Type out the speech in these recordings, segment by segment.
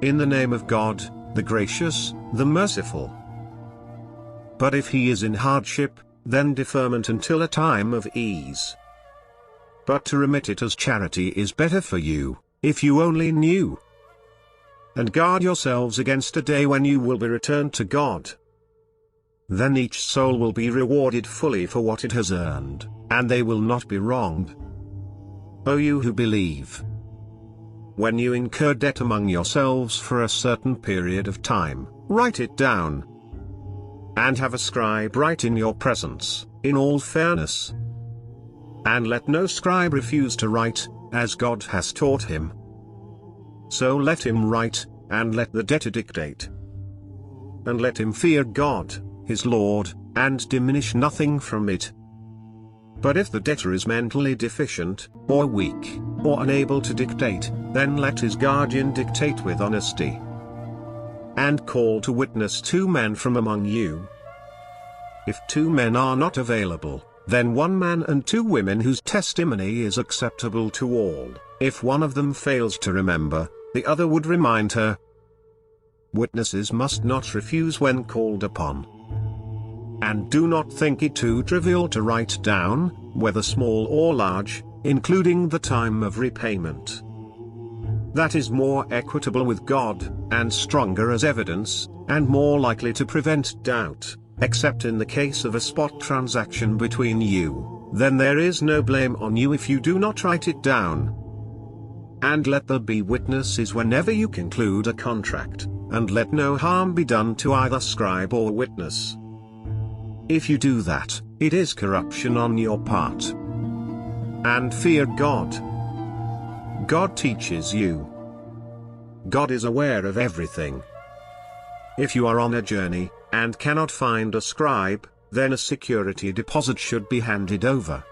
in the name of God, the gracious, the merciful. But if he is in hardship, then deferment until a time of ease. But to remit it as charity is better for you, if you only knew. And guard yourselves against a day when you will be returned to God. Then each soul will be rewarded fully for what it has earned, and they will not be wronged. O you who believe! When you incur debt among yourselves for a certain period of time, write it down. And have a scribe write in your presence, in all fairness. And let no scribe refuse to write, as God has taught him. So let him write, and let the debtor dictate. And let him fear God, his Lord, and diminish nothing from it. But if the debtor is mentally deficient, or weak, or unable to dictate, then let his guardian dictate with honesty. And call to witness 2 men from among you. If 2 men are not available, then 1 man and 2 women whose testimony is acceptable to all. If one of them fails to remember, the other would remind her. Witnesses must not refuse when called upon. And do not think it too trivial to write down, whether small or large, including the time of repayment. That is more equitable with God, and stronger as evidence, and more likely to prevent doubt, except in the case of a spot transaction between you. Then there is no blame on you if you do not write it down. And let there be witnesses whenever you conclude a contract, and let no harm be done to either scribe or witness. If you do that, it is corruption on your part. And fear God. God teaches you. God is aware of everything. If you are on a journey, and cannot find a scribe, then a security deposit should be handed over.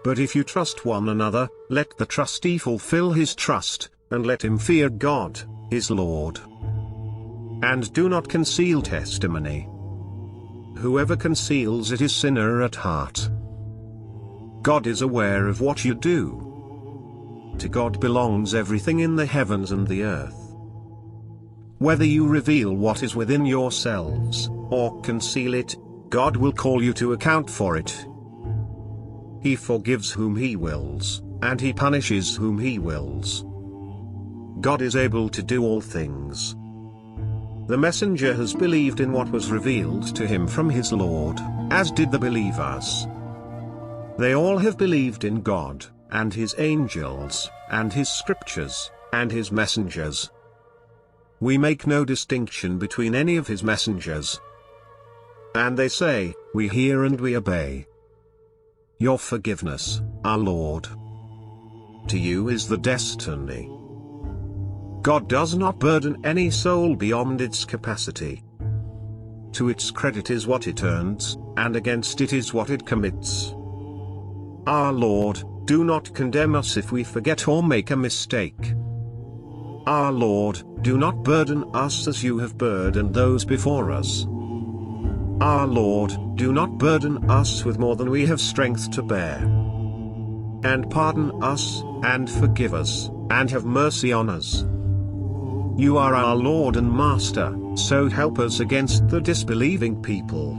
But if you trust one another, let the trustee fulfill his trust, and let him fear God, his Lord. And do not conceal testimony. Whoever conceals it is sinner at heart. God is aware of what you do. To God belongs everything in the heavens and the earth. Whether you reveal what is within yourselves, or conceal it, God will call you to account for it. He forgives whom he wills, and he punishes whom he wills. God is able to do all things. The messenger has believed in what was revealed to him from his Lord, as did the believers. They all have believed in God, and his angels, and his scriptures, and his messengers. We make no distinction between any of his messengers. And they say, we hear and we obey. Your forgiveness, our Lord. To you is the destiny. God does not burden any soul beyond its capacity. To its credit is what it earns, and against it is what it commits. Our Lord, do not condemn us if we forget or make a mistake. Our Lord, do not burden us as you have burdened those before us. Our Lord, do not burden us with more than we have strength to bear. And pardon us, and forgive us, and have mercy on us. You are our Lord and Master, so help us against the disbelieving people.